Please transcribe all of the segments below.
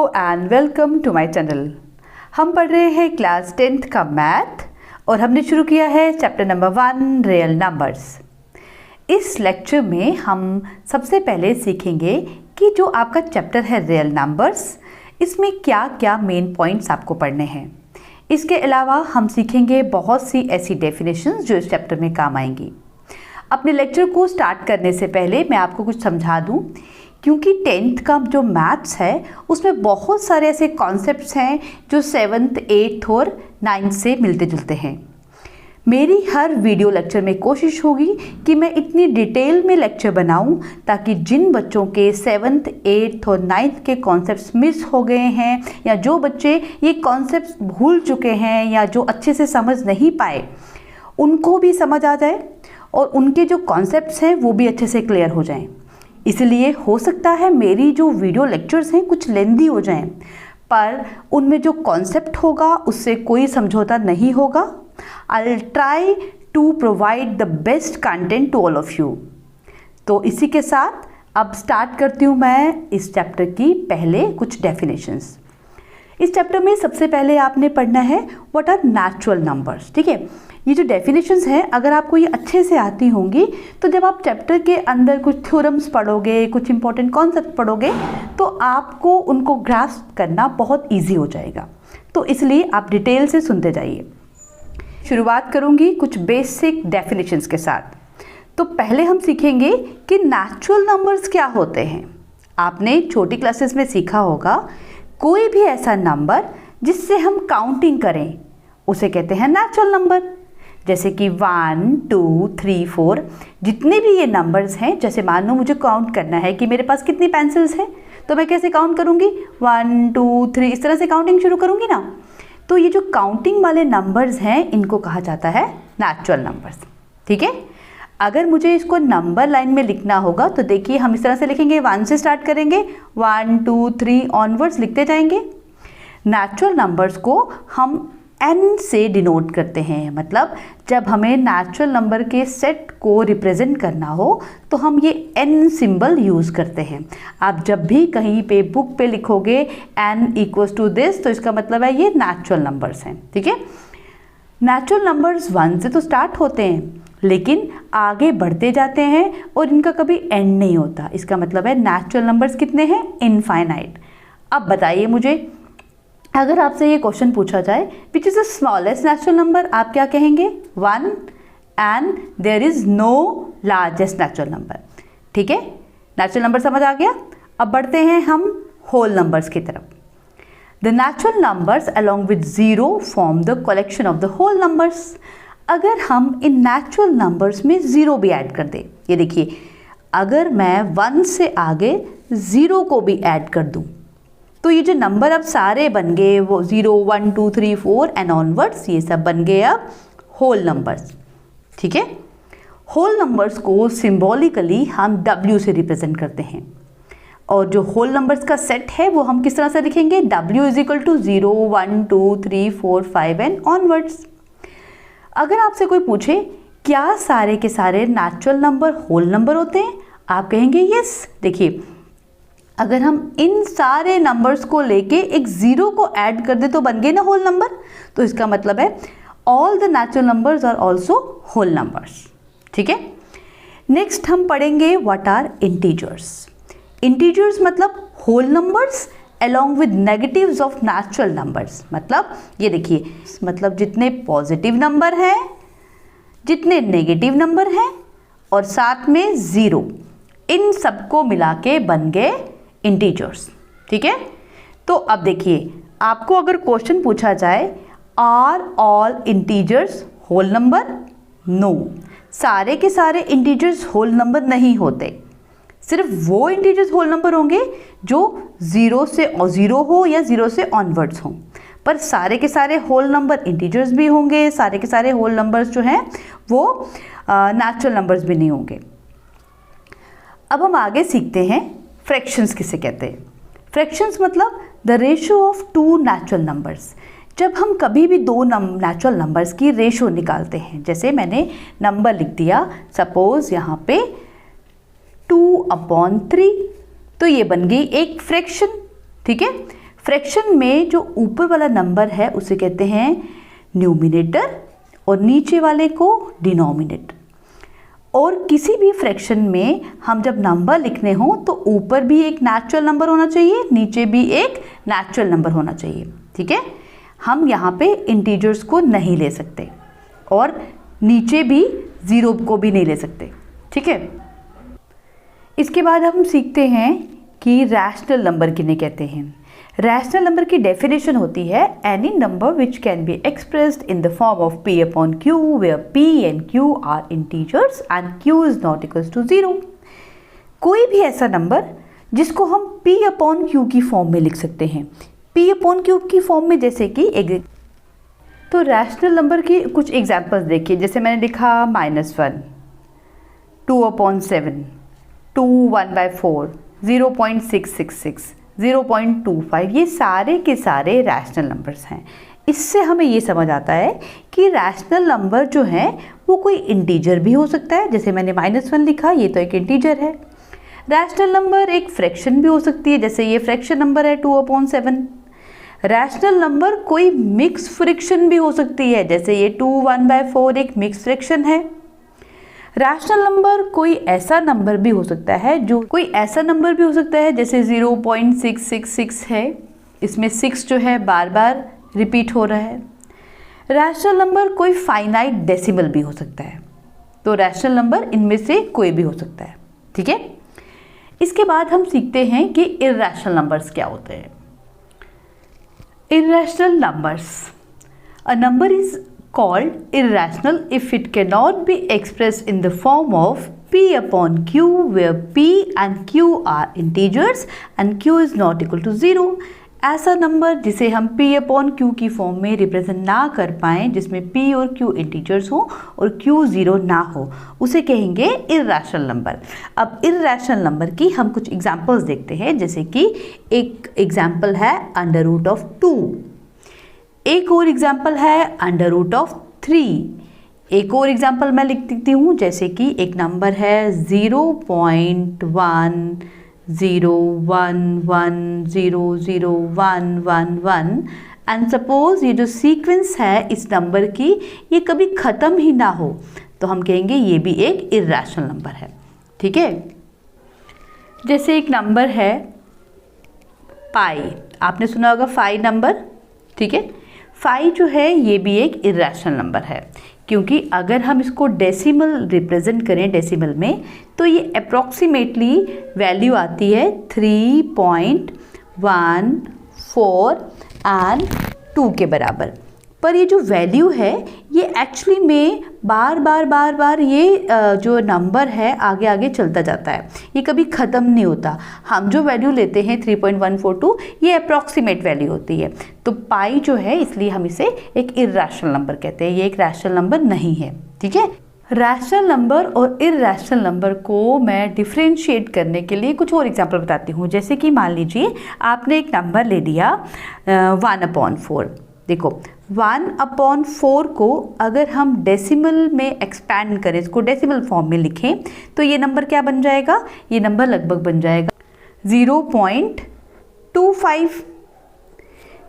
And welcome to my channel. हम पढ़ रहे हैं क्लास 10th का मैथ और हमने शुरू किया है चैप्टर नंबर 1 रियल नंबर्स। इस लेक्चर में हम सबसे पहले सीखेंगे कि जो आपका चैप्टर है रियल नंबर्स, इसमें क्या क्या मेन पॉइंट्स आपको पढ़ने हैं। इसके अलावा हम सीखेंगे बहुत सी ऐसी डेफिनेशंस जो इस चैप्टर में काम आएंगी। अपने लेक्चर को स्टार्ट करने से पहले मैं आपको कुछ समझा दूं, क्योंकि 10th का जो मैथ्स है उसमें बहुत सारे ऐसे कॉन्सेप्ट्स हैं जो 7th, 8th और 9th से मिलते जुलते हैं। मेरी हर वीडियो लेक्चर में कोशिश होगी कि मैं इतनी डिटेल में लेक्चर बनाऊं ताकि जिन बच्चों के 7th, 8th और 9th के कॉन्सेप्ट्स मिस हो गए हैं या जो बच्चे ये कॉन्सेप्ट्स भूल चुके हैं या जो अच्छे से समझ नहीं पाए, उनको भी समझ आ जाए और उनके जो कॉन्सेप्ट्स हैं वो भी अच्छे से क्लियर हो जाएं। इसलिए हो सकता है मेरी जो वीडियो लेक्चर्स हैं कुछ लेंदी हो जाएं, पर उनमें जो कॉन्सेप्ट होगा उससे कोई समझौता नहीं होगा। I will try to provide the best content to all of you. तो इसी के साथ अब स्टार्ट करती हूँ मैं इस चैप्टर की पहले कुछ डेफिनेशंस। इस चैप्टर में सबसे पहले आपने पढ़ना है व्हाट आर नेचुरल नंबर्स। ठीक है, ये जो डेफिनेशंस हैं अगर आपको ये अच्छे से आती होंगी तो जब आप चैप्टर के अंदर कुछ थ्योरम्स पढ़ोगे, कुछ इंपॉर्टेंट कॉन्सेप्ट पढ़ोगे तो आपको उनको ग्रास्प करना बहुत ईजी हो जाएगा। तो इसलिए आप डिटेल से सुनते जाइए। शुरुआत करूँगी कुछ बेसिक डेफिनेशंस के साथ। तो पहले हम सीखेंगे कि नेचुरल नंबर्स क्या होते हैं। आपने छोटी क्लासेस में सीखा होगा कोई भी ऐसा नंबर जिससे हम काउंटिंग करें उसे कहते हैं नेचुरल नंबर। जैसे कि 1, 2, 3, 4 जितने भी ये नंबर्स हैं, जैसे मान लो मुझे काउंट करना है कि मेरे पास कितनी पेंसिल्स हैं, तो मैं कैसे काउंट करूँगी 1, 2, 3 इस तरह से काउंटिंग शुरू करूँगी ना। तो ये जो काउंटिंग वाले नंबर्स हैं इनको कहा जाता है नेचुरल नंबर्स। ठीक है, अगर मुझे इसको नंबर लाइन में लिखना होगा तो देखिए हम इस तरह से लिखेंगे, 1 से स्टार्ट करेंगे, 1, 2, 3 ऑनवर्ड्स लिखते जाएंगे। नेचुरल नंबर्स को हम n से डिनोट करते हैं, मतलब जब हमें नेचुरल नंबर के सेट को रिप्रेजेंट करना हो तो हम ये n सिंबल यूज़ करते हैं। आप जब भी कहीं पे बुक पे लिखोगे n इक्वल्स टू दिस, तो इसका मतलब है ये नेचुरल नंबर्स हैं। ठीक है, नेचुरल नंबर्स 1 से तो स्टार्ट होते हैं लेकिन आगे बढ़ते जाते हैं और इनका कभी एंड नहीं होता। इसका मतलब है नेचुरल नंबर्स कितने हैं, इनफाइनाइट। अब बताइए मुझे, अगर आपसे ये क्वेश्चन पूछा जाए which is the smallest natural number, आप क्या कहेंगे 1 and there is no largest natural number. ठीक है, नेचुरल नंबर समझ आ गया। अब बढ़ते हैं हम होल नंबर्स की तरफ। The natural numbers along with 0 form the collection of the whole numbers. अगर हम इन नेचुरल नंबर्स में 0 भी ऐड कर दें, ये देखिए अगर मैं 1 से आगे 0 को भी ऐड कर दूं तो ये जो नंबर अब सारे बन गए वो 0, 1, 2, 3, 4 एंड ऑनवर्ड्स, ये सब बन गए अब होल नंबर्स। ठीक है, होल नंबर्स को सिंबॉलिकली हम W से रिप्रेजेंट करते हैं और जो होल नंबर्स का सेट है वो हम किस तरह से लिखेंगे, W is equal to 0, 1, 2, 3, 4, 5 and onwards. अगर आपसे कोई पूछे क्या सारे के सारे नेचुरल नंबर होल नंबर होते हैं, आप कहेंगे यस। देखिए अगर हम इन सारे नंबर्स को लेके एक 0 को ऐड कर दे तो बन गए ना होल नंबर। तो इसका मतलब है all the natural numbers are also whole numbers. ठीक है, नेक्स्ट हम पढ़ेंगे व्हाट आर इंटीजर्स। इंटीजर्स मतलब whole numbers along with negatives of natural numbers। मतलब ये देखिए, मतलब जितने पॉजिटिव नंबर हैं, जितने नेगेटिव नंबर हैं और साथ में 0, इन सबको मिला के बन गए इंटीजर्स। ठीक है, तो अब देखिए आपको अगर क्वेश्चन पूछा जाए are all integers whole number, no, सारे के सारे इंटीजर्स होल नंबर नहीं होते। सिर्फ वो इंटीजर्स होल नंबर होंगे जो 0 से 0 हो या 0 से ऑनवर्ड्स हों, पर सारे के सारे होल नंबर इंटीजर्स भी होंगे, सारे के सारे होल नंबर्स जो हैं वो नेचुरल नंबर्स भी नहीं होंगे। अब हम आगे सीखते हैं फ्रैक्शंस किसे कहते हैं। फ्रैक्शंस मतलब the ratio of 2 natural numbers. जब हम कभी भी 2 नेचुरल नंबर्स की रेशियो निकालते हैं, जैसे मैंने नंबर लिख दिया सपोज यहाँ पे 2/3, तो ये बन गई एक फ्रैक्शन। ठीक है, फ्रैक्शन में जो ऊपर वाला नंबर है उसे कहते हैं न्यूमिनेटर और नीचे वाले को डिनोमिनेटर। और किसी भी फ्रैक्शन में हम जब नंबर लिखने हो तो ऊपर भी एक नेचुरल नंबर होना चाहिए, नीचे भी एक नेचुरल नंबर होना चाहिए। ठीक है, हम यहाँ पे इंटीजर्स को नहीं ले सकते और नीचे भी ज़ीरो को भी नहीं ले सकते। ठीक है, इसके बाद हम सीखते हैं कि रैशनल नंबर किन्हें कहते हैं। रैशनल नंबर की डेफिनेशन होती है any number which can be expressed in the form of p upon q where p and q are integers and q is not equals to 0। कोई भी ऐसा नंबर जिसको हम p अपॉन q की form में लिख सकते हैं, p अपॉन q की फॉर्म में, जैसे कि तो रैशनल नंबर की कुछ एग्जांपल्स देखिए। जैसे मैंने लिखा -1, 2/7, 2 1/4, 0.666, 0.25, ये सारे के सारे रैशनल नंबर्स हैं। इससे हमें ये समझ आता है कि रैशनल नंबर जो है वो कोई इंटीजर भी हो सकता है। जैसे मैंने -1 लिखा, ये तो एक इंटीजर है। रैशनल नंबर एक फ्रैक्शन भी हो सकती है, जैसे ये फ्रैक्शन नंबर है 2/7। रैशनल नंबर कोई मिक्स फ्रैक्शन भी हो सकती है, जैसे ये 2 1/4 एक मिक्स फ्रैक्शन है। रैशनल नंबर कोई ऐसा नंबर भी हो सकता है जैसे 0.666 है, इसमें 6 जो है बार बार रिपीट हो रहा है। रैशनल नंबर कोई फाइनाइट डेसिमल भी हो सकता है। तो रैशनल नंबर इनमें से कोई भी हो सकता है। ठीक है, इसके बाद हम सीखते हैं कि इर्रेशनल नंबर्स क्या होते हैं। Irrational numbers. A number is called irrational if it cannot be expressed in the form of p upon q where p and q are integers and q is not equal to 0. ऐसा number जिसे हम p upon q की form में represent ना कर पाएँ, जिसमें p और q इंटीजर्स हो और q 0 ना हो, उसे कहेंगे इर्रेशनल नंबर। अब इर्रेशनल नंबर की हम कुछ एग्जांपल्स देखते हैं। जैसे कि एक एग्जांपल है √2, एक और एग्जांपल है √3, एक और एग्जांपल मैं लिख देती हूँ। जैसे कि एक नंबर है 0.101100111 एंड सपोज ये जो सीक्वेंस है इस नंबर की ये कभी ख़त्म ही ना हो, तो हम कहेंगे ये भी एक इर्रेशनल नंबर है। ठीक है, जैसे एक नंबर है पाई, आपने सुना होगा 5 नंबर। ठीक है, 5 जो है ये भी एक इर्रेशनल नंबर है, क्योंकि अगर हम इसको डेसिमल रिप्रेजेंट करें डेसिमल में, तो ये अप्रॉक्सीमेटली वैल्यू आती है 3.14 एंड 2 के बराबर। पर ये जो वैल्यू है ये एक्चुअली में बार बार ये जो नंबर है आगे आगे चलता जाता है, ये कभी ख़त्म नहीं होता। हम जो वैल्यू लेते हैं 3.142 ये अप्रॉक्सीमेट वैल्यू होती है। तो पाई जो है इसलिए हम इसे एक इर्रेशनल नंबर कहते हैं, ये एक रैशनल नंबर नहीं है। ठीक है, रैशनल नंबर और इर्रेशनल नंबर को मैं डिफ्रेंशिएट करने के लिए कुछ और एग्जांपल बताती हूँ। जैसे कि मान लीजिए आपने एक नंबर ले लिया 1/4। देखो 1/4 को अगर हम डेसिमल में एक्सपैंड करें, इसको डेसिमल फॉर्म में लिखें, तो ये नंबर क्या बन जाएगा? ये नंबर लगभग बन जाएगा 0.25।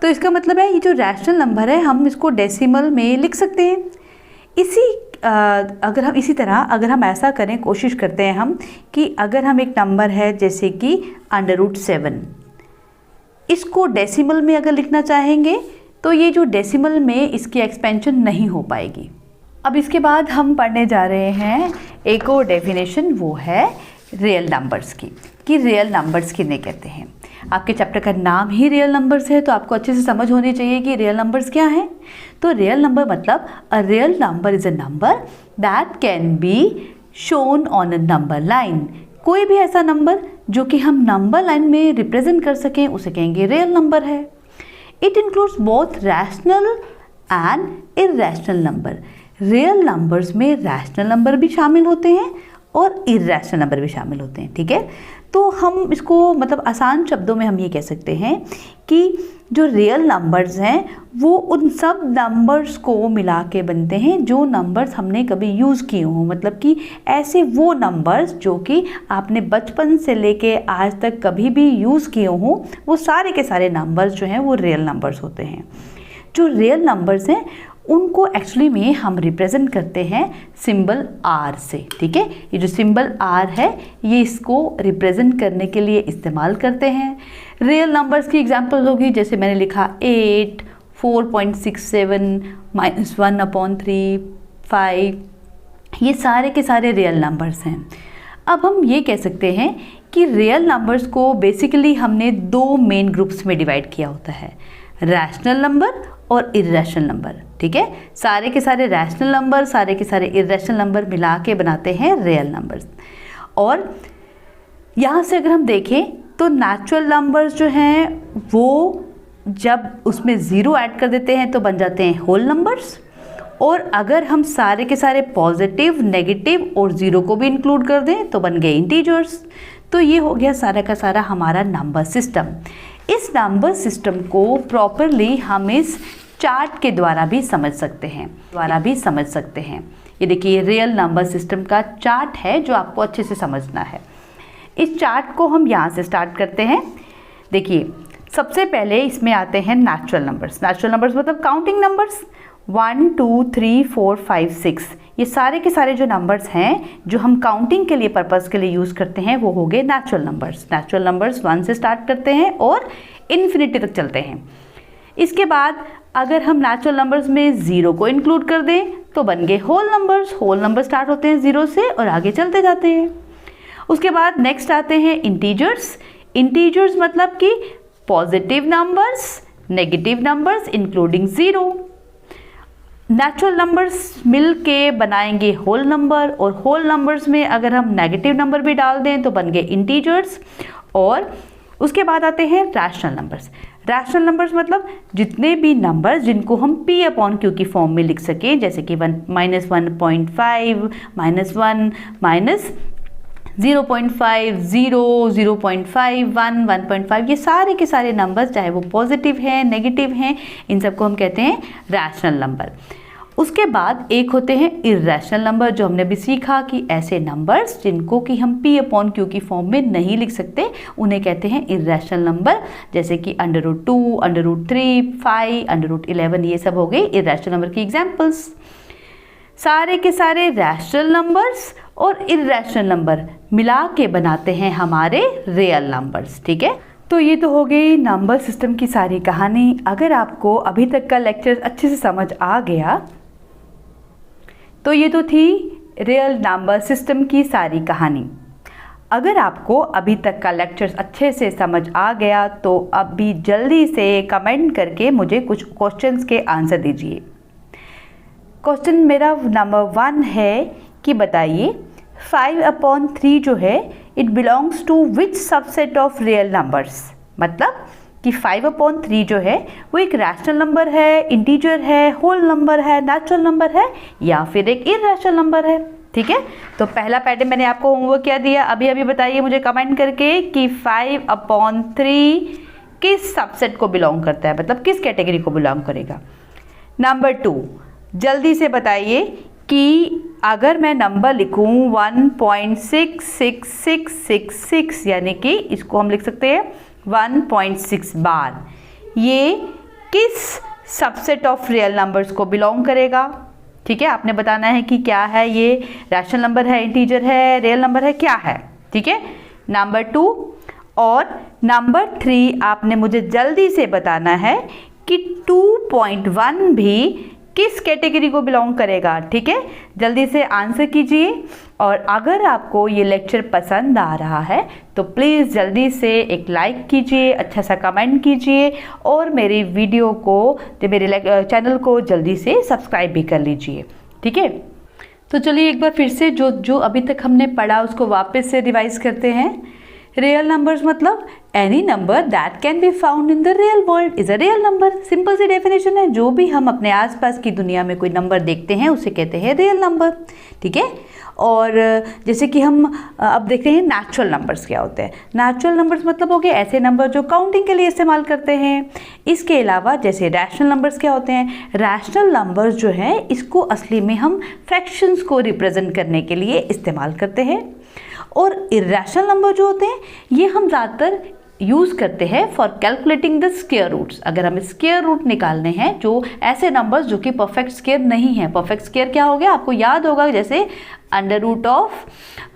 तो इसका मतलब है ये जो रैशनल नंबर है हम इसको डेसिमल में लिख सकते हैं। इसी तरह अगर हम ऐसा करें, कोशिश करते हैं हम कि अगर हम एक नंबर है जैसे कि √7, इसको डेसिमल में अगर लिखना चाहेंगे तो ये जो डेसिमल में इसकी एक्सपेंशन नहीं हो पाएगी। अब इसके बाद हम पढ़ने जा रहे हैं एक और डेफिनेशन, वो है रियल नंबर्स की, कि रियल नंबर्स किन्हें कहते हैं। आपके चैप्टर का नाम ही रियल नंबर्स है, तो आपको अच्छे से समझ होनी चाहिए कि रियल नंबर्स क्या हैं। तो रियल नंबर मतलब अ real number is a number that can be shown on a number line. कोई भी ऐसा नंबर जो कि हम नंबर लाइन में रिप्रेजेंट कर सकें उसे कहेंगे रियल नंबर है। It includes both rational and irrational number. Real numbers में रैशनल नंबर भी शामिल होते हैं और इर्रेशनल नंबर भी शामिल होते हैं। ठीक है, तो हम इसको मतलब आसान शब्दों में हम ये कह सकते हैं कि जो रियल नंबर्स हैं वो उन सब नंबर्स को मिला के बनते हैं जो नंबर्स हमने कभी यूज़ किए हों, मतलब कि ऐसे वो नंबर्स जो कि आपने बचपन से लेके आज तक कभी भी यूज़ किए हों, वो सारे के सारे नंबर्स जो हैं वो रियल नंबर्स होते हैं। जो रियल नंबर्स हैं उनको एक्चुअली में हम रिप्रेजेंट करते हैं सिंबल आर से। ठीक है, ये जो सिंबल आर है ये इसको रिप्रेजेंट करने के लिए इस्तेमाल करते हैं। रियल नंबर्स की एग्जांपल होगी, जैसे मैंने लिखा 8, 4.67, -1/3, 5, ये सारे के सारे रियल नंबर्स हैं। अब हम ये कह सकते हैं कि रियल नंबर्स को बेसिकली हमने दो मेन ग्रुप्स में डिवाइड किया होता है, रैशनल नंबर और इर्रेशनल नंबर। ठीक है, सारे के सारे रैशनल नंबर, सारे के सारे इर्रेशनल नंबर मिला के बनाते हैं रियल नंबर्स। और यहाँ से अगर हम देखें तो नेचुरल नंबर्स जो हैं वो जब उसमें ज़ीरो ऐड कर देते हैं तो बन जाते हैं होल नंबर्स, और अगर हम सारे के सारे पॉजिटिव, नेगेटिव और ज़ीरो को भी इंक्लूड कर दें तो बन गए इंटीजर्स। तो ये हो गया सारा का सारा हमारा नंबर सिस्टम। इस नंबर सिस्टम को प्रॉपरली हम इस चार्ट के द्वारा भी समझ सकते हैं। ये देखिए रियल नंबर सिस्टम का चार्ट है जो आपको अच्छे से समझना है। इस चार्ट को हम यहाँ से स्टार्ट करते हैं। देखिए सबसे पहले इसमें आते हैं नेचुरल नंबर्स। नेचुरल नंबर्स मतलब काउंटिंग नंबर्स, 1, 2, 3, 4, 5, 6, ये सारे के सारे जो नंबर्स हैं जो हम काउंटिंग के लिए पर्पस के लिए यूज़ करते हैं वो हो गए नेचुरल नंबर्स। नेचुरल नंबर्स 1 से स्टार्ट करते हैं और इन्फिनिटी तक चलते हैं। इसके बाद अगर हम नेचुरल नंबर्स में ज़ीरो को इंक्लूड कर दें तो बन गए whole numbers. Whole number start होते हैं ज़ीरो से और आगे चलते जाते हैं। उसके बाद नेक्स्ट आते हैं इंटीजर्स। इंटीजर्स मतलब कि positive numbers, negative numbers including zero. Natural numbers मिल के बनाएंगे होल नंबर, और होल नंबर्स में अगर हम नेगेटिव नंबर भी डाल दें तो बन गए इंटीजर्स। और उसके बाद आते हैं रैशनल नंबर्स। रैशनल नंबर्स मतलब जितने भी नंबर्स जिनको हम P/Q की फॉर्म में लिख सकें, जैसे कि -1.5, -1, -0.5, 0, 0.5, 1, 1.5, ये सारे के सारे नंबर्स चाहे वो पॉजिटिव हैं, नेगेटिव हैं, इन सबको हम कहते हैं रैशनल नंबर। उसके बाद एक होते हैं इर्रेशनल नंबर, जो हमने भी सीखा कि ऐसे नंबर्स जिनको कि हम P/Q की फॉर्म में नहीं लिख सकते उन्हें कहते हैं इर्रेशनल नंबर, जैसे कि √2, √3, 5, √11, ये सब हो गए इर्रेशनल नंबर की एग्जाम्पल्स। सारे के सारे रैशनल नंबर्स और इर्रेशनल नंबर मिला के बनाते हैं हमारे रियल नंबर्स। ठीक है, तो ये तो हो गई नंबर सिस्टम की सारी कहानी। अगर आपको अभी तक का लेक्चर अच्छे से समझ आ गया तो ये तो थी रियल नंबर सिस्टम की सारी कहानी। अगर आपको अभी तक का लेक्चर अच्छे से समझ आ गया तो अभी जल्दी से कमेंट करके मुझे कुछ क्वेश्चंस के आंसर दीजिए। क्वेश्चन मेरा नंबर 1 है कि बताइए 5/3 जो है it belongs to which subset of real numbers. मतलब कि 5/3 जो है वो एक रैशनल नंबर है, इंटीजर है, होल नंबर है, नेचुरल नंबर है, या फिर एक इर्रेशनल नंबर है। ठीक है, तो पहला पैटर्न मैंने आपको होमवर्क क्या दिया, अभी बताइए मुझे कमेंट करके कि 5/3 किस सबसेट को बिलोंग करता है, मतलब किस कैटेगरी को बिलोंग करेगा। नंबर 2 जल्दी से बताइए कि अगर मैं नंबर लिखूं 1.66666, यानी कि इसको हम लिख सकते हैं 1.6 बार, ये किस सबसेट ऑफ रियल नंबर्स को बिलोंग करेगा। ठीक है, आपने बताना है कि क्या है, ये रैशनल नंबर है, इंटीजर है, रियल नंबर है, क्या है। ठीक है, नंबर 2 और नंबर 3 आपने मुझे जल्दी से बताना है कि 2.1 भी किस कैटेगरी को बिलोंग करेगा। ठीक है, जल्दी से आंसर कीजिए। और अगर आपको ये लेक्चर पसंद आ रहा है तो प्लीज़ जल्दी से एक लाइक कीजिए, अच्छा सा कमेंट कीजिए, और मेरी वीडियो को, मेरे चैनल को जल्दी से सब्सक्राइब भी कर लीजिए। ठीक है, तो चलिए एक बार फिर से जो अभी तक हमने पढ़ा उसको वापस से रिवाइज़ करते हैं। रियल नंबर्स मतलब any number that can be found in the real world is a real number. Simple सी डेफिनेशन है, जो भी हम अपने आसपास की दुनिया में कोई नंबर देखते हैं उसे कहते हैं रियल नंबर, ठीक है। और जैसे कि हम अब देखते हैं नेचुरल नंबर्स क्या होते हैं। नेचुरल नंबर्स मतलब हो गए ऐसे नंबर जो काउंटिंग के लिए इस्तेमाल करते हैं। इसके अलावा जैसे रैशनल नंबर्स क्या होते हैं, रैशनल नंबर्स जो है इसको असली में हम फ्रैक्शंस को रिप्रेजेंट करने के लिए इस्तेमाल करते हैं। और इरेशनल नंबर जो होते हैं ये हम ज़्यादातर यूज़ करते हैं for calculating the square roots. अगर हमें स्क्वायर रूट निकालने हैं, जो ऐसे नंबर्स जो कि परफेक्ट स्क्वायर नहीं है। परफेक्ट स्क्वायर क्या हो गया, आपको याद होगा, जैसे अंडर रूट ऑफ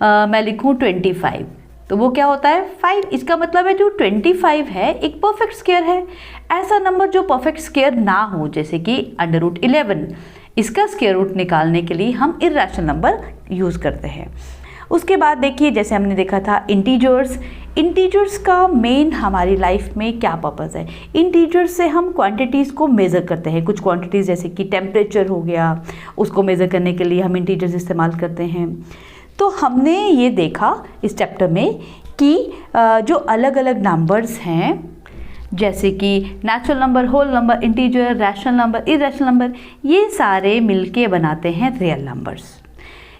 मैं लिखूँ 25, तो वो क्या होता है 5। इसका मतलब है जो 25 है एक परफेक्ट स्क्वायर है। ऐसा नंबर जो परफेक्ट स्क्वायर ना हो, जैसे कि अंडर रूट 11, इसका स्क्वायर रूट निकालने के लिए हम इरेशनल नंबर यूज़ करते हैं। उसके बाद देखिए, जैसे हमने देखा था इंटीजर्स। इंटीजर्स का मेन हमारी लाइफ में क्या पर्पस है, इंटीजर्स से हम क्वांटिटीज़ को मेज़र करते हैं। कुछ क्वांटिटीज़ जैसे कि टेम्परेचर हो गया, उसको मेज़र करने के लिए हम इंटीजर्स इस्तेमाल करते हैं। तो हमने ये देखा इस चैप्टर में कि जो अलग अलग नंबर्स हैं, जैसे कि natural number, whole number, integer, rational number, irrational number, ये सारे मिलके बनाते हैं रियल नंबर्स।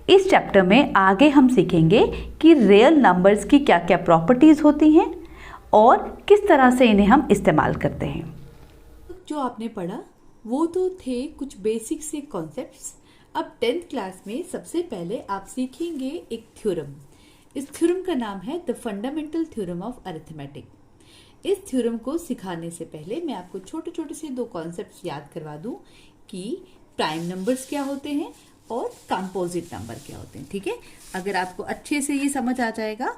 इस चैप्टर में आगे हम सीखेंगे कि रियल नंबर्स की क्या क्या प्रॉपर्टीज़ होती हैं और किस तरह से इन्हें हम इस्तेमाल करते हैं। जो आपने पढ़ा वो तो थे कुछ बेसिक से कॉन्सेप्ट्स। अब 10th क्लास में सबसे पहले आप सीखेंगे एक थ्योरम। इस थ्योरम का नाम है the fundamental theorem of arithmetic. इस थ्योरम को सिखाने से पहले मैं आपको छोटे छोटे से दो कॉन्सेप्ट्स याद करवा दूं कि प्राइम नंबर्स क्या होते हैं और कंपोजिट नंबर क्या होते हैं, ठीक है। अगर आपको अच्छे से ये समझ आ जाएगा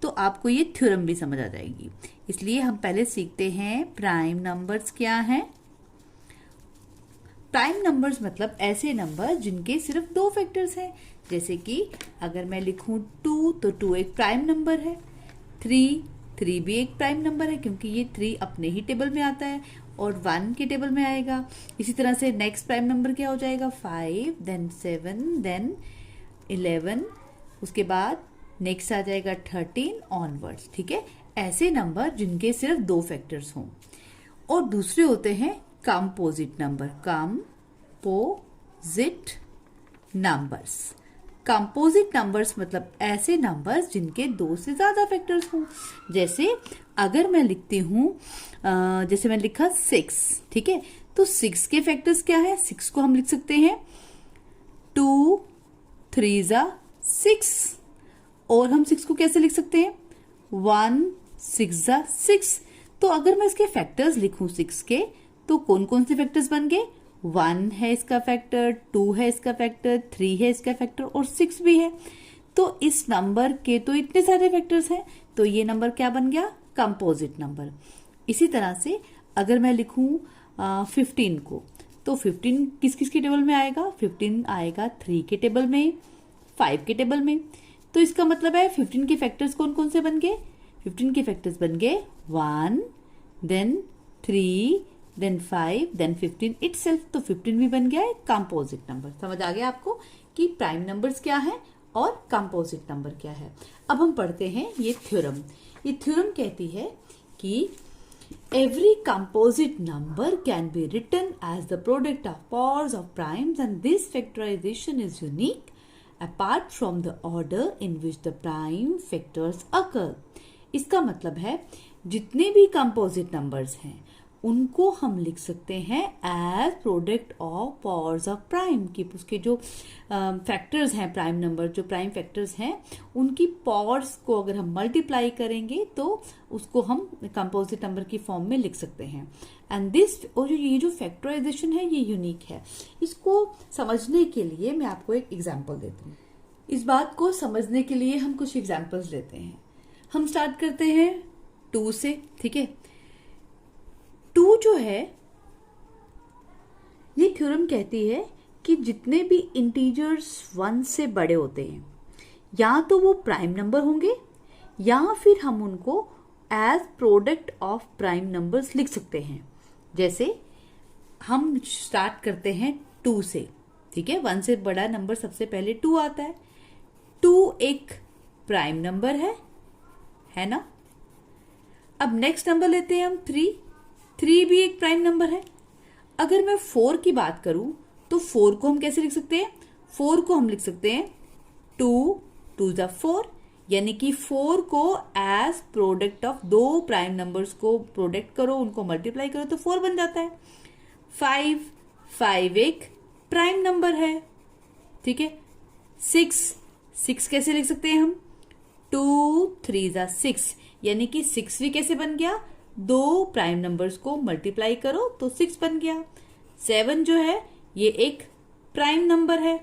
तो आपको ये थ्योरम भी समझ आ जाएगी। इसलिए हम पहले सीखते हैं प्राइम नंबर्स क्या हैं। प्राइम नंबर्स मतलब ऐसे नंबर जिनके सिर्फ दो फैक्टर्स हैं। जैसे कि अगर मैं लिखूं 2 तो 2 एक प्राइम नंबर है। 3 भी एक प्राइम नंबर है क्योंकि ये 3 अपने ही टेबल में आता है और 1 के टेबल में आएगा। इसी तरह से नेक्स्ट प्राइम नंबर क्या हो जाएगा 5, देन 7, देन 11, उसके बाद नेक्स्ट आ जाएगा 13 ऑनवर्ड्स, ठीक है। ऐसे नंबर जिनके सिर्फ दो फैक्टर्स हों। और दूसरे होते हैं composite number, composite numbers. Composite numbers मतलब ऐसे नंबर्स जिनके दो से ज्यादा फैक्टर्स हों। जैसे अगर मैं लिखती हूं जैसे मैं लिखा 6, ठीक है, तो 6 के फैक्टर्स क्या है, 6 को हम लिख सकते हैं 2 3 6, और हम 6 को कैसे लिख सकते हैं 1 6 6। तो अगर मैं इसके फैक्टर्स लिखूं 6 के, तो कौन कौन से फैक्टर्स बन गए, 1 है इसका फैक्टर, 2 है इसका फैक्टर, 3 है इसका फैक्टर और 6 भी है। तो इस नंबर के तो इतने सारे फैक्टर्स हैं, तो ये नंबर क्या बन गया, कंपोजिट नंबर। इसी तरह से अगर मैं लिखूं 15 को, तो 15 किस किस के टेबल में आएगा, 15 आएगा 3 के टेबल में, 5 के टेबल में। तो इसका मतलब है 15 के फैक्टर्स कौन कौन से बन गए, 15 के फैक्टर्स बन गए 1, देन 3, देन 5, देन 15 इटसेल्फ। तो 15 भी बन गया है कंपोजिट नंबर। समझ आ गया आपको कि प्राइम नंबर्स क्या है और कंपोजिट नंबर क्या है। अब हम पढ़ते हैं ये थ्योरम। ये थ्योरम कहती है कि every composite number can be written as the product of powers of primes and this factorization is unique apart from the order in which the prime factors occur. इसका मतलब है जितने भी कंपोजिट नंबर्स हैं उनको हम लिख सकते हैं as product of powers of prime, कि उसके जो फैक्टर्स हैं प्राइम नंबर, जो प्राइम फैक्टर्स हैं उनकी पावर्स को अगर हम मल्टीप्लाई करेंगे तो उसको हम कंपोजिट नंबर की फॉर्म में लिख सकते हैं। एंड दिस, और ये जो फैक्टराइजेशन है ये यूनिक है। इसको समझने के लिए मैं आपको एक एग्जाम्पल देती हूँ। इस बात को समझने के लिए हम कुछ एग्जाम्पल्स लेते हैं। हम स्टार्ट करते हैं 2 से, ठीक है। 2 जो है, ये थ्योरम कहती है कि जितने भी इंटीजर्स 1 से बड़े होते हैं या तो वो प्राइम नंबर होंगे या फिर हम उनको as product of prime numbers लिख सकते हैं। जैसे हम स्टार्ट करते हैं 2 से, ठीक है। 1 से बड़ा नंबर सबसे पहले 2 आता है। 2 एक प्राइम नंबर है ना, अब नेक्स्ट नंबर लेते हैं हम 3। 3 भी एक प्राइम नंबर है। अगर मैं 4 की बात करूं तो 4 को हम कैसे लिख सकते हैं? 4 को हम लिख सकते हैं 2 2 जा 4, यानी कि 4 को एज प्रोडक्ट ऑफ दो प्राइम नंबर्स को प्रोडक्ट करो, उनको मल्टीप्लाई करो तो 4 बन जाता है। 5 एक प्राइम नंबर है, ठीक है। 6 कैसे लिख सकते हैं हम? 2 3 जा 6, यानी कि 6 भी कैसे बन गया? दो प्राइम नंबर्स को मल्टीप्लाई करो तो 6 बन गया। 7 जो है ये एक प्राइम नंबर है।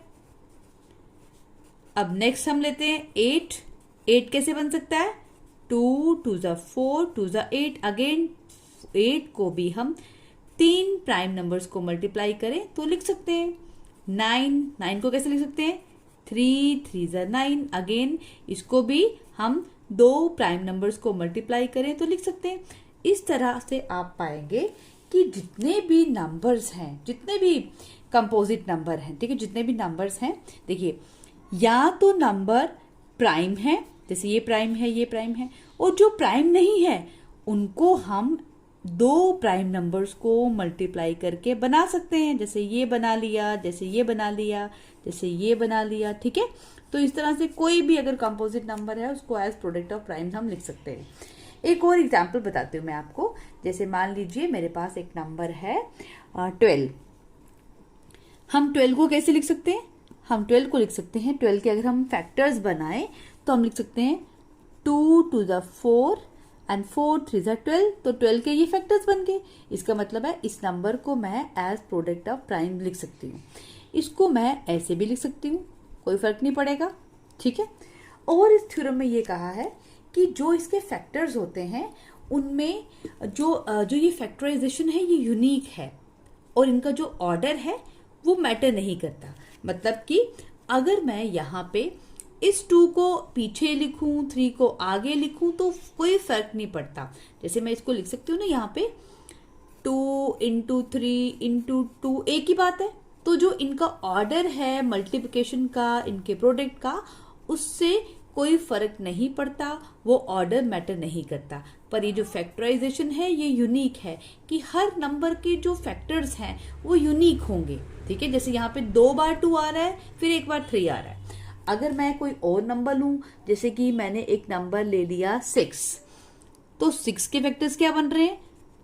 अब नेक्स्ट हम लेते हैं 8 कैसे बन सकता है? 2 2 जा 4 2 जा 8, अगेन 8 को भी हम तीन प्राइम नंबर्स को मल्टीप्लाई करें तो लिख सकते हैं। 9 को कैसे लिख सकते हैं? 3 3 जा 9, अगेन इसको भी हम दो प्राइम नंबर्स को मल्टीप्लाई करें तो लिख सकते हैं। इस तरह से आप पाएंगे कि जितने भी नंबर्स हैं, जितने भी कंपोजिट नंबर हैं, ठीक है, जितने भी नंबर्स हैं, देखिए या तो नंबर प्राइम है, जैसे ये प्राइम है, ये प्राइम है, और जो प्राइम नहीं है उनको हम दो प्राइम नंबर्स को मल्टीप्लाई करके बना सकते हैं। जैसे ये बना लिया, जैसे ये बना लिया, जैसे ये बना लिया, ठीक है। तो इस तरह से कोई भी अगर कंपोजिट नंबर है उसको एज प्रोडक्ट ऑफ प्राइम हम लिख सकते हैं। एक और एग्जाम्पल बताती हूँ मैं आपको। जैसे मान लीजिए मेरे पास एक नंबर है 12। हम 12 को कैसे लिख सकते हैं? हम 12 को लिख सकते हैं, 12 के अगर हम फैक्टर्स बनाएं तो हम लिख सकते हैं 2 2 जा 4 एंड 4 3 जा 12, तो 12 के ये फैक्टर्स बन गए। इसका मतलब है इस नंबर को मैं एज प्रोडक्ट ऑफ प्राइम लिख सकती हूँ। इसको मैं ऐसे भी लिख सकती हूँ, कोई फर्क नहीं पड़ेगा, ठीक है। और इस थ्योरम में ये कहा है कि जो इसके फैक्टर्स होते हैं उनमें जो ये फैक्टराइजेशन है ये यूनिक है, और इनका जो ऑर्डर है वो मैटर नहीं करता। मतलब कि अगर मैं यहाँ पे इस 2 को पीछे लिखूं, 3 को आगे लिखूं तो कोई फर्क नहीं पड़ता। जैसे मैं इसको लिख सकती हूँ ना यहाँ पे 2 इंटू 3 इंटू 2, एक ही बात है। तो जो इनका ऑर्डर है मल्टीप्लिकेशन का, इनके प्रोडक्ट का, उससे कोई फर्क नहीं पड़ता, वो ऑर्डर मैटर नहीं करता। पर ये जो फैक्टराइजेशन है ये यूनिक है कि हर नंबर के जो फैक्टर्स हैं वो यूनिक होंगे, ठीक है। जैसे यहाँ पे 2 बार 2 आ रहा है, फिर 1 बार 3 आ रहा है। अगर मैं कोई और नंबर लूं, जैसे कि मैंने एक नंबर ले लिया 6, तो 6 के फैक्टर्स क्या बन रहे हैं?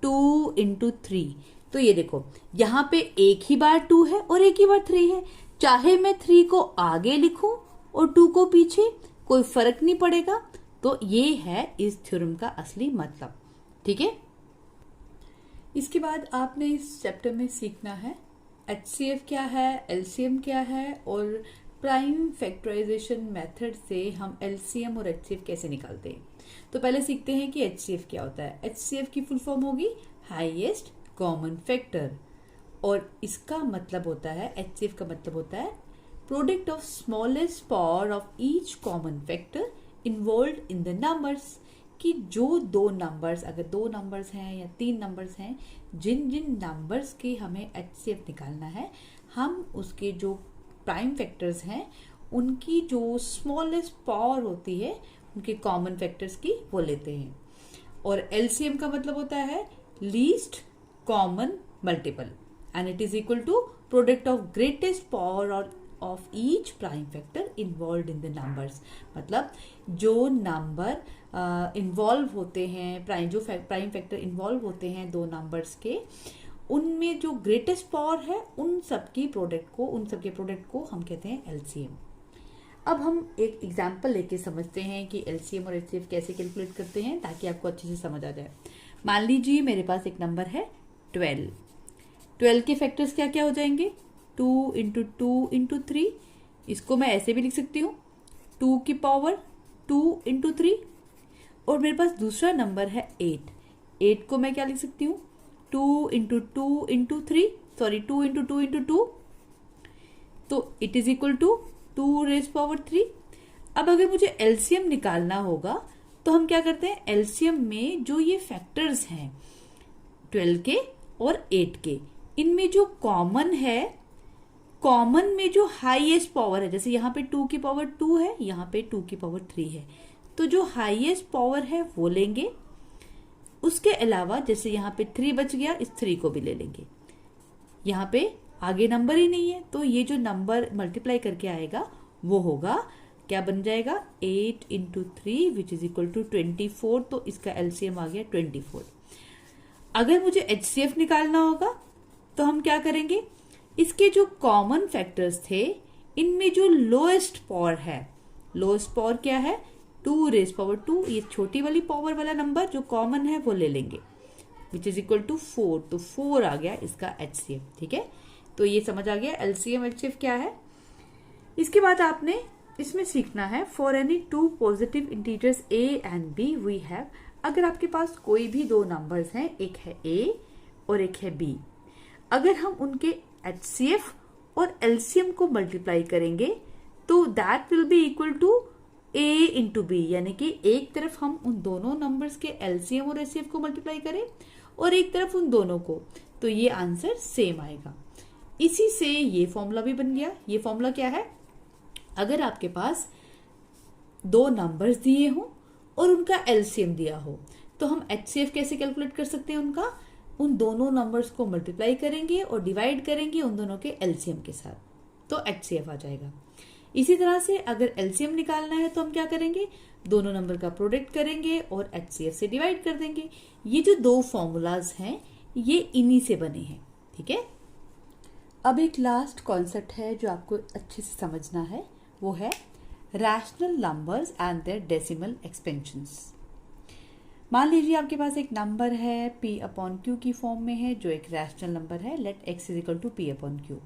2 इंटू 3। तो ये देखो यहाँ पे एक ही बार 2 है और एक ही बार 3 है। चाहे मैं 3 को आगे लिखूं और 2 को पीछे, कोई फर्क नहीं पड़ेगा। तो ये है इस थ्योरम का असली मतलब, ठीक है। इसके बाद आपने इस चैप्टर में सीखना है HCF क्या है, LCM क्या है, और प्राइम फैक्टराइजेशन मेथड से हम LCM और HCF कैसे निकालते हैं। तो पहले सीखते हैं कि HCF क्या होता है। HCF की फुल फॉर्म होगी हाईएस्ट कॉमन फैक्टर, और इसका मतलब होता है, HCF का मतलब होता है product of smallest power of each common factor involved in the numbers, कि जो दो नंबर्स, अगर 2 नंबर्स हैं या 3 नंबर्स हैं, जिन जिन नंबर्स के हमें HCF निकालना है, हम उसके जो प्राइम फैक्टर्स हैं उनकी जो स्मॉलेस्ट पावर होती है उनके कॉमन फैक्टर्स की, वो लेते हैं। और LCM का मतलब होता है least common multiple, and it is equal to product of greatest power of each prime factor involve in the numbers. मतलब जो नंबर इन्वॉल्व होते हैं, प्राइम फैक्टर इन्वॉल्व होते हैं 2 नंबर्स के, उनमें जो ग्रेटेस्ट पावर है उन सबके प्रोडक्ट को हम कहते हैं LCM। अब हम एक एग्जाम्पल लेके समझते हैं कि LCM और HCF कैसे कैलकुलेट करते हैं, ताकि आपको अच्छे से समझ आ जाए। मान लीजिए मेरे पास एक नंबर है 12। 12 के फैक्टर्स क्या क्या हो जाएंगे? 2 इंटू 2 इंटू 3। इसको मैं ऐसे भी लिख सकती हूँ 2 की पावर 2 इंटू 3। और मेरे पास दूसरा नंबर है 8 को मैं क्या लिख सकती हूँ? 2 into 2 into 3, sorry 2 into 2 into 2, तो it is equal to 2 raise power 3। अब अगर मुझे LCM निकालना होगा तो हम क्या करते हैं, LCM में जो ये फैक्टर्स हैं 12 के और 8 के, इनमें जो कॉमन है, कॉमन में जो हाईएस्ट पावर है, जैसे यहाँ पे 2 की पावर 2 है, यहाँ पे 2 की पावर 3 है, तो जो हाईएस्ट पावर है वो लेंगे, उसके अलावा जैसे यहाँ पे 3 बच गया, इस 3 को भी ले लेंगे। यहाँ पे आगे नंबर ही नहीं है, तो ये जो नंबर मल्टीप्लाई करके आएगा वो होगा, क्या बन जाएगा, 8 into 3 which is equal to 24। तो इसका एलसीएम आ गया 24। अगर मुझे एचसीएफ निकालना होगा तो हम क्या करेंगे, इसके जो कॉमन फैक्टर्स थे इनमें जो लोएस्ट पावर है, लोएस्ट पावर क्या है, 2 रेज पावर 2, ये छोटी वाली पावर वाला नंबर जो कॉमन है वो ले लेंगे, विच इज इक्वल टू 4। तो 4 आ गया इसका एचसीएफ। ठीक है, तो ये समझ आ गया एलसीएम एचसीएफ क्या है। इसके बाद आपने इसमें सीखना है, for any 2 positive integers a and b we have, अगर आपके पास कोई भी 2 नंबर्स हैं, एक है ए और एक है बी, अगर हम उनके एचसीएफ और एलसीएम को मल्टीप्लाई करेंगे तो that will be equal to a into b, यानी कि एक तरफ हम उन दोनों नंबर्स के एलसीएम और एचसीएफ को मल्टीप्लाई करें और एक तरफ उन दोनों को, तो ये आंसर सेम आएगा। इसी से ये फॉर्मूला भी बन गया। ये फॉर्मूला क्या है, अगर आपके पास 2 नंबर्स दिए हो और उनका एलसीएम दिया हो तो हम एचसीएफ कैसे कैलकुलेट कर सकते हैं उनका, उन दोनों नंबर्स को मल्टीप्लाई करेंगे और डिवाइड करेंगे उन दोनों के एलसीएम के साथ, तो एचसीएफ आ जाएगा। इसी तरह से अगर एलसीएम निकालना है तो हम क्या करेंगे, दोनों नंबर का प्रोडक्ट करेंगे और एचसीएफ से डिवाइड कर देंगे। ये जो 2 फॉर्मूलाज हैं ये इन्हीं से बने हैं। ठीक है, अब एक लास्ट कॉन्सेप्ट है जो आपको अच्छे से समझना है, वो है rational numbers and their decimal expansions. मान लीजिए आपके पास एक नंबर है p अपॉन क्यू की फॉर्म में है, जो एक रैशनल नंबर है, let x is equal to p upon q.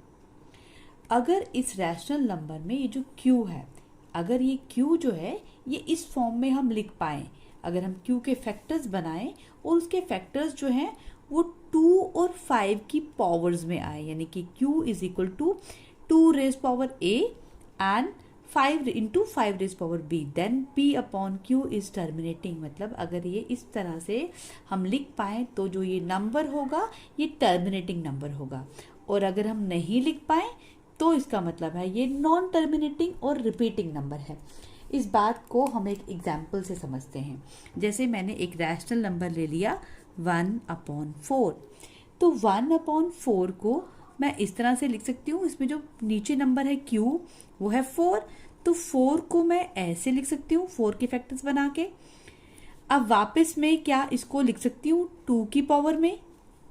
अगर इस रैशनल नंबर में ये जो q है, अगर ये q जो है ये इस फॉर्म में हम लिख पाएं, अगर हम q के फैक्टर्स बनाएं और उसके फैक्टर्स जो हैं वो 2 और 5 की पावर्स में आए, यानी कि q is equal to 2 raise power a and 5 into 5 raise power b, then p upon q is terminating. मतलब अगर ये इस तरह से हम लिख पाए तो जो ये नंबर होगा ये टर्मिनेटिंग नंबर होगा, और अगर हम नहीं लिख पाए तो इसका मतलब है ये नॉन टर्मिनेटिंग और रिपीटिंग नंबर है। इस बात को हम एक एग्जाम्पल से समझते हैं। जैसे मैंने एक रैशनल नंबर ले लिया 1/4, तो 1/4 को मैं इस तरह से लिख सकती हूँ, इसमें जो नीचे नंबर है q वो है 4, तो 4 को मैं ऐसे लिख सकती हूँ 4 के फैक्टर्स बना के। अब वापस में क्या इसको लिख सकती हूँ 2 की पावर में,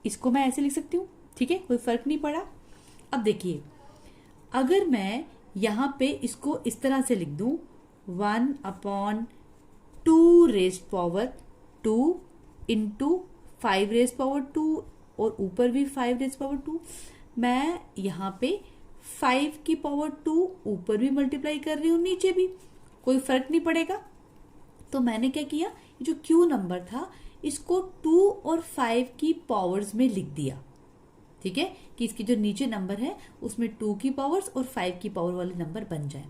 इसको मैं ऐसे लिख सकती हूँ। ठीक है, कोई फर्क नहीं पड़ा। अब देखिए, अगर मैं यहाँ पे इसको इस तरह से लिख दूं 1/2 raise power 2 into 5 raise power 2 और ऊपर भी 5 रेज पावर 2, मैं यहाँ पे 5 की पावर 2 ऊपर भी मल्टीप्लाई कर रही हूँ, नीचे भी, कोई फर्क नहीं पड़ेगा। तो मैंने क्या किया, ये जो क्यू नंबर था इसको 2 और 5 की पावर्स में लिख दिया। ठीक है, कि इसकी जो नीचे नंबर है उसमें 2 की पावर्स और 5 की पावर वाले नंबर बन जाए।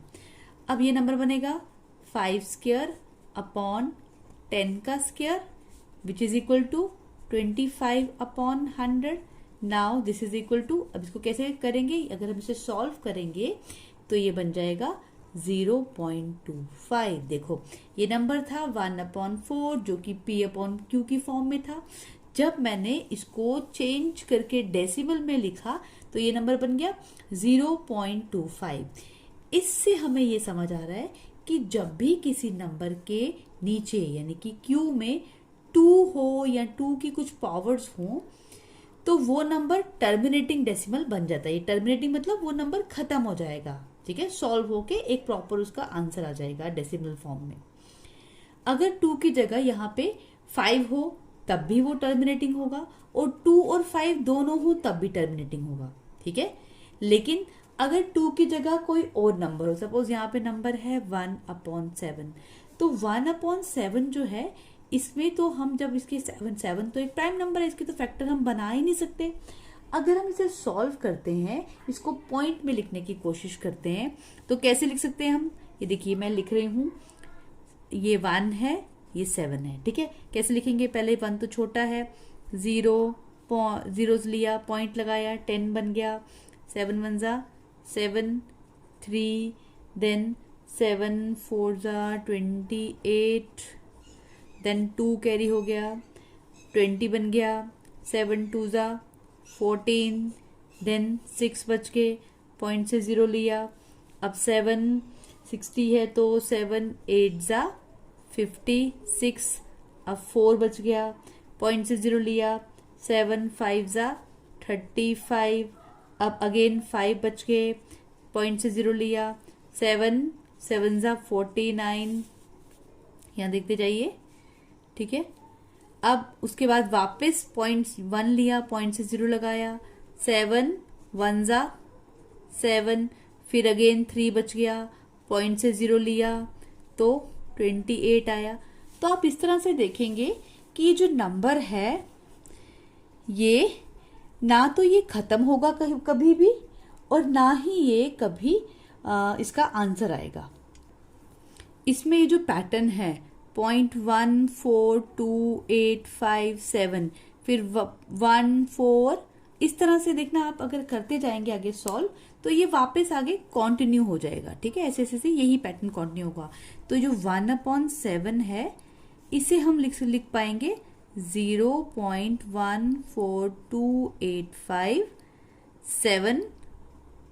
अब ये नंबर बनेगा 5 स्क्वायर अपॉन 10 का square which is equal to 25 upon 100। Now this is equal to, अब इसको कैसे करेंगे, अगर हम इसे सॉल्व करेंगे तो ये बन जाएगा 0.25। देखो ये नंबर था 1/4 जो कि p अपॉन क्यू की फॉर्म में था। जब मैंने इसको चेंज करके डेसिमल में लिखा तो ये नंबर बन गया 0.25। इससे हमें ये समझ आ रहा है कि जब भी किसी नंबर के नीचे यानी कि q में 2 हो या 2 की कुछ पावर्स हो तो वो नंबर टर्मिनेटिंग डेसिमल बन जाता है। ये टर्मिनेटिंग मतलब वो नंबर खत्म हो जाएगा। ठीक है, सॉल्व होके एक प्रॉपर उसका आंसर आ जाएगा डेसिमल फॉर्म में। अगर 2 की जगह यहाँ पे 5 हो तब भी वो टर्मिनेटिंग होगा, और 2 और 5 दोनों हो तब भी टर्मिनेटिंग होगा। ठीक है, लेकिन अगर 2 की जगह कोई और नंबर हो, सपोज यहाँ पे नंबर है 1/7, तो 1/7 जो है इसमें तो हम जब इसके 7 तो एक प्राइम नंबर है, इसके तो फैक्टर हम बना ही नहीं सकते। अगर हम इसे सॉल्व करते हैं, इसको पॉइंट में लिखने की कोशिश करते हैं, तो कैसे लिख सकते हैं हम, ये देखिए मैं लिख रही हूं, ये 1 है ये 7 है। ठीक है, कैसे लिखेंगे, पहले 1 तो छोटा है, 0 लिया, पॉइंट लगाया, 10 बन गया, 7 1 जा 7, 3, देन 7 4 जा 28, देन 2 कैरी हो गया, 20 बन गया, 7 2 जा 14, देन 6 बच गए, पॉइंट से 0 लिया। अब 7 60 है तो 7 8 जा 56, अब 4 बच गया, पॉइंट से 0 लिया। 7 5 जा 35, अब अगेन 5 बच गए, पॉइंट से 0 लिया। 7 7 जा 49, यहाँ देखते जाइए, ठीक है। अब उसके बाद वापस पॉइंट 1 लिया, पॉइंट से 0 लगाया। 7 1 जा 7, फिर अगेन 3 बच गया, पॉइंट से 0 लिया तो 28 आया। तो आप इस तरह से देखेंगे कि ये जो नंबर है ये ना तो ये खत्म होगा कभी भी, और ना ही ये कभी इसका आंसर आएगा। इसमें ये जो पैटर्न है 0.1 4 2 8 5 7, फिर 1 4, इस तरह से देखना आप अगर करते जाएंगे आगे सॉल्व तो ये वापस आगे कंटिन्यू हो जाएगा, ठीक है। ऐसे ऐसे यही पैटर्न कंटिन्यू होगा। तो जो 1/7 है इसे हम लिख पाएंगे 0.14285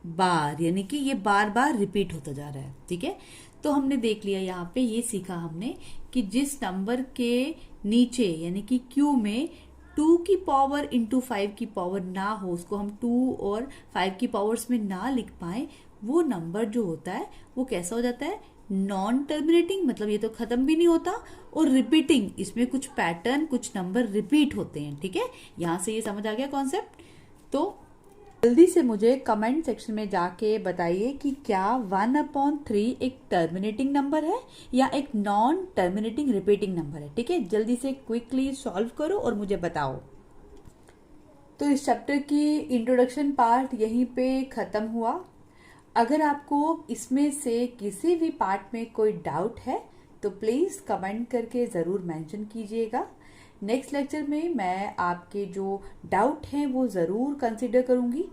बार, यानी कि ये बार बार रिपीट होता जा रहा है, ठीक है। तो हमने देख लिया, यहाँ पे ये सीखा हमने कि जिस नंबर के नीचे यानी कि क्यू में 2 की पावर इंटू 5 की पावर ना हो, उसको हम 2 और 5 की पावर्स में ना लिख पाए, वो नंबर जो होता है वो कैसा हो जाता है, नॉन टर्मिनेटिंग, मतलब ये तो खत्म भी नहीं होता, और रिपीटिंग, इसमें कुछ पैटर्न कुछ नंबर रिपीट होते हैं, ठीक है। यहां से ये समझ आ गया कॉन्सेप्ट। तो जल्दी से मुझे कमेंट सेक्शन में जाके बताइए कि क्या 1/3 एक टर्मिनेटिंग नंबर है या एक नॉन टर्मिनेटिंग रिपीटिंग नंबर है, ठीक है। जल्दी से क्विकली सॉल्व करो और मुझे बताओ। तो इस चैप्टर की इंट्रोडक्शन पार्ट यहीं पे खत्म हुआ। अगर आपको इसमें से किसी भी पार्ट में कोई डाउट है तो प्लीज कमेंट करके जरूर मेंशन कीजिएगा। नेक्स्ट लेक्चर में मैं आपके जो डाउट हैं वो ज़रूर कंसिडर करूँगी,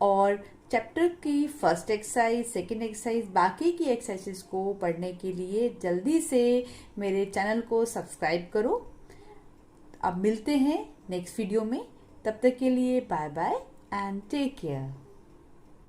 और चैप्टर की फर्स्ट एक्सरसाइज, सेकेंड एक्सरसाइज, बाकी की एक्सरसाइजेस को पढ़ने के लिए जल्दी से मेरे चैनल को सब्सक्राइब करो। अब मिलते हैं नेक्स्ट वीडियो में, तब तक के लिए bye bye and take care.